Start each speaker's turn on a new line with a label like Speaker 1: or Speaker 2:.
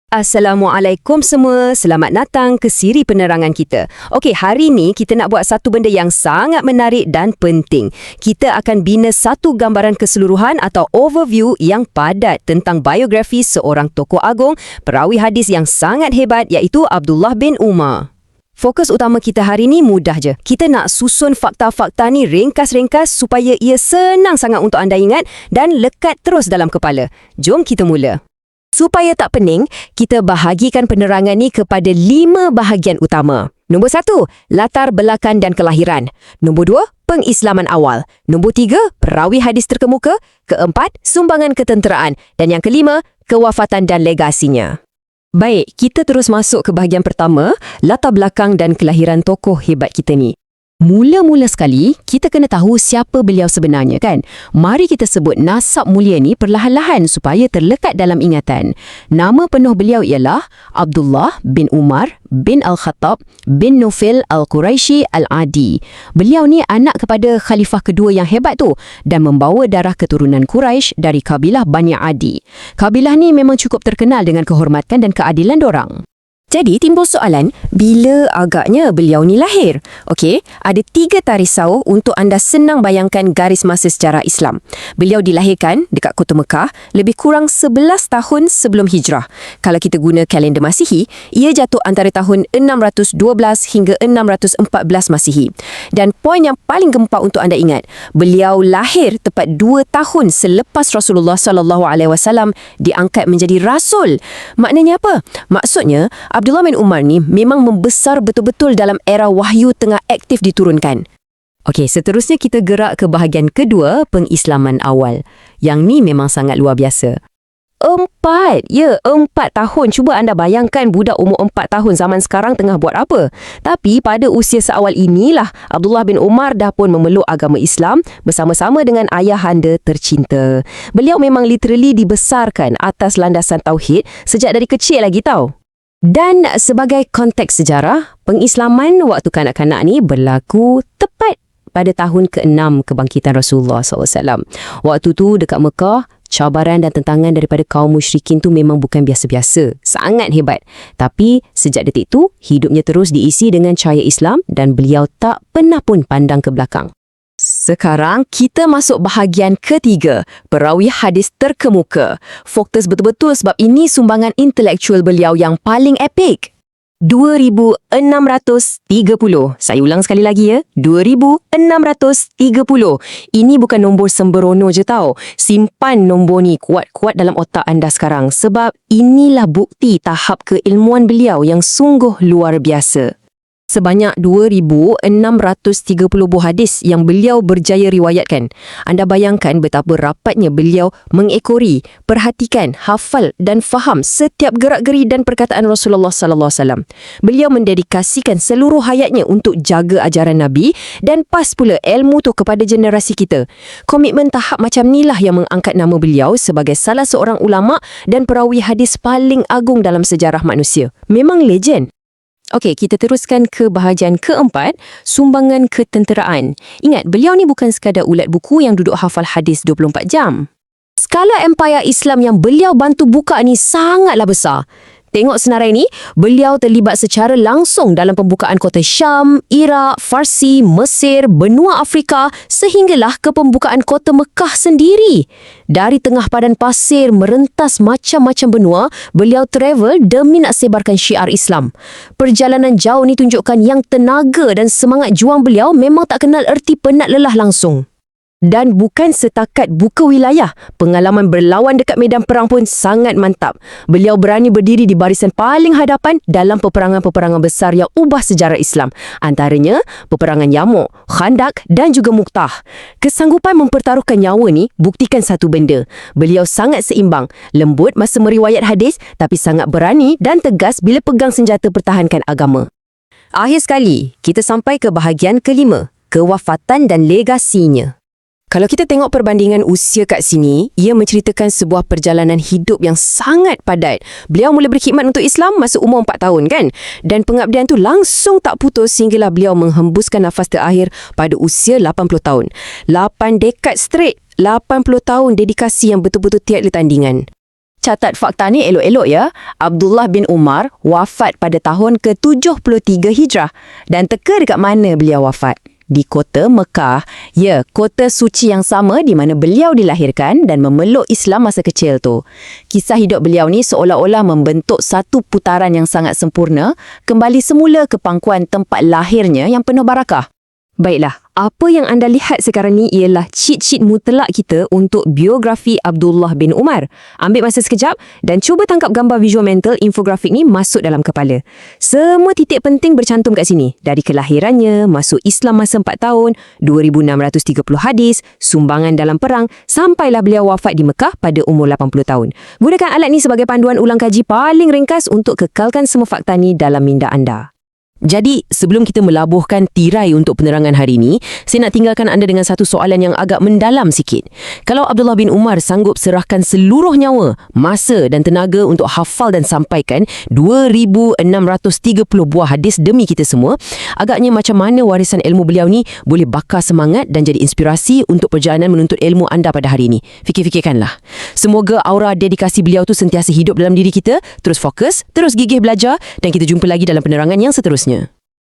Speaker 1: Assalamualaikum semua, selamat datang ke siri penerangan kita. Okey, hari ni kita nak buat satu benda yang sangat menarik dan penting. Kita akan bina satu gambaran keseluruhan atau overview yang padat tentang biografi seorang tokoh agung, perawi hadis yang sangat hebat iaitu Abdullah bin Umar. Fokus utama kita hari ni mudah je. Kita nak susun fakta-fakta ni ringkas-ringkas supaya ia senang sangat untuk anda ingat dan lekat terus dalam kepala. Jom kita mula. Supaya tak pening, kita bahagikan penerangan ni kepada 5 bahagian utama. Nombor 1, latar belakang dan kelahiran. Nombor 2, pengislaman awal. Nombor 3, perawi hadis terkemuka. Keempat, sumbangan ketenteraan. Dan yang kelima, kewafatan dan legasinya. Baik, kita terus masuk ke bahagian pertama, latar belakang dan kelahiran tokoh hebat kita ni. Mula-mula sekali, kita kena tahu siapa beliau sebenarnya kan? Mari kita sebut nasab mulia ni perlahan-lahan supaya terlekat dalam ingatan. Nama penuh beliau ialah Abdullah bin Umar bin Al-Khattab bin Nufail Al-Quraisy Al-Adi. Beliau ni anak kepada khalifah kedua yang hebat tu dan membawa darah keturunan Quraisy dari kabilah Bani Adi. Kabilah ni memang cukup terkenal dengan kehormatan dan keadilan dorang. Jadi timbul soalan, bila agaknya beliau ni lahir? Okey, ada 3 tarikh sahih untuk anda senang bayangkan garis masa sejarah Islam. Beliau dilahirkan dekat Kota Mekah lebih kurang 11 tahun sebelum hijrah. Kalau kita guna kalender Masihi, ia jatuh antara tahun 612 hingga 614 Masihi. Dan poin yang paling gempak untuk anda ingat, beliau lahir tepat 2 tahun selepas Rasulullah SAW diangkat menjadi rasul. Maknanya apa? Maksudnya, Abdullah bin Umar ni memang membesar betul-betul dalam era wahyu tengah aktif diturunkan. Okey, seterusnya kita gerak ke bahagian kedua, pengislaman awal. Yang ni memang sangat luar biasa. 4 tahun. Cuba anda bayangkan budak umur 4 tahun zaman sekarang tengah buat apa. Tapi pada usia seawal inilah, Abdullah bin Umar dah pun memeluk agama Islam bersama-sama dengan ayahanda tercinta. Beliau memang literally dibesarkan atas landasan tauhid sejak dari kecil lagi tau. Dan sebagai konteks sejarah, pengislaman waktu kanak-kanak ni berlaku tepat pada tahun ke-6 kebangkitan Rasulullah SAW. Waktu tu dekat Mekah, cabaran dan tentangan daripada kaum musyrikin tu memang bukan biasa-biasa. Sangat hebat. Tapi sejak detik tu, hidupnya terus diisi dengan cahaya Islam dan beliau tak pernah pun pandang ke belakang. Sekarang kita masuk bahagian ketiga, perawi hadis terkemuka. Fokus betul-betul sebab ini sumbangan intelektual beliau yang paling epik. 2,630. Saya ulang sekali lagi ya. 2,630. Ini bukan nombor sembrono je tau. Simpan nombor ni kuat-kuat dalam otak anda sekarang sebab inilah bukti tahap keilmuan beliau yang sungguh luar biasa. Sebanyak 2,630 buah hadis yang beliau berjaya riwayatkan. Anda bayangkan betapa rapatnya beliau mengekori, perhatikan, hafal dan faham setiap gerak-geri dan perkataan Rasulullah SAW. Beliau mendedikasikan seluruh hayatnya untuk jaga ajaran Nabi dan pas pula ilmu tu kepada generasi kita. Komitmen tahap macam inilah yang mengangkat nama beliau sebagai salah seorang ulama dan perawi hadis paling agung dalam sejarah manusia. Memang legend. Okey, kita teruskan ke bahagian keempat, sumbangan ketenteraan. Ingat, beliau ni bukan sekadar ulat buku yang duduk hafal hadis 24 jam. Skala empayar Islam yang beliau bantu buka ni sangatlah besar. Tengok senarai ni, beliau terlibat secara langsung dalam pembukaan kota Syam, Iraq, Farsi, Mesir, benua Afrika sehinggalah ke pembukaan kota Mekah sendiri. Dari tengah padan pasir merentas macam-macam benua, beliau travel demi nak sebarkan syiar Islam. Perjalanan jauh ni tunjukkan yang tenaga dan semangat juang beliau memang tak kenal erti penat lelah langsung. Dan bukan setakat buka wilayah, pengalaman berlawan dekat medan perang pun sangat mantap. Beliau berani berdiri di barisan paling hadapan dalam peperangan-peperangan besar yang ubah sejarah Islam. Antaranya, peperangan Yamuk, Khandak dan juga Mu'tah. Kesanggupan mempertaruhkan nyawa ni buktikan satu benda. Beliau sangat seimbang, lembut masa meriwayat hadis tapi sangat berani dan tegas bila pegang senjata pertahankan agama. Akhir sekali, kita sampai ke bahagian kelima, kewafatan dan legasinya. Kalau kita tengok perbandingan usia kat sini, ia menceritakan sebuah perjalanan hidup yang sangat padat. Beliau mula berkhidmat untuk Islam masa umur 4 tahun kan? Dan pengabdian tu langsung tak putus sehinggalah beliau menghembuskan nafas terakhir pada usia 80 tahun. 8 dekad straight, 80 tahun dedikasi yang betul-betul tiada tandingan.
Speaker 2: catat fakta ni elok-elok ya. Abdullah bin Umar wafat pada tahun ke-73 Hijrah. Dan teka dekat mana beliau wafat? Di kota Mekah. Ya, kota suci yang sama di mana beliau dilahirkan dan memeluk Islam masa kecil tu. Kisah hidup beliau ni seolah-olah membentuk satu putaran yang sangat sempurna, kembali semula ke pangkuan tempat lahirnya yang penuh barakah.
Speaker 1: Baiklah, apa yang anda lihat sekarang ni ialah cheat sheet mutlak kita untuk biografi Abdullah bin Umar. Ambil masa sekejap dan cuba tangkap gambar visual mental infografik ni masuk dalam kepala. Semua titik penting bercantum kat sini. Dari kelahirannya, masuk Islam masa 4 tahun, 2,630 hadis, sumbangan dalam perang, sampailah beliau wafat di Mekah pada umur 80 tahun. Gunakan alat ni sebagai panduan ulang kaji paling ringkas untuk kekalkan semua fakta ni dalam minda anda. Jadi, sebelum kita melabuhkan tirai untuk penerangan hari ini, saya nak tinggalkan anda dengan satu soalan yang agak mendalam sikit. Kalau Abdullah bin Umar sanggup serahkan seluruh nyawa, masa dan tenaga untuk hafal dan sampaikan 2,630 buah hadis demi kita semua, agaknya macam mana warisan ilmu beliau ni boleh bakar semangat dan jadi inspirasi untuk perjalanan menuntut ilmu anda pada hari ini. Fikir-fikirkanlah. Semoga aura dedikasi beliau tu sentiasa hidup dalam diri kita, terus fokus, terus gigih belajar dan kita jumpa lagi dalam penerangan yang seterusnya.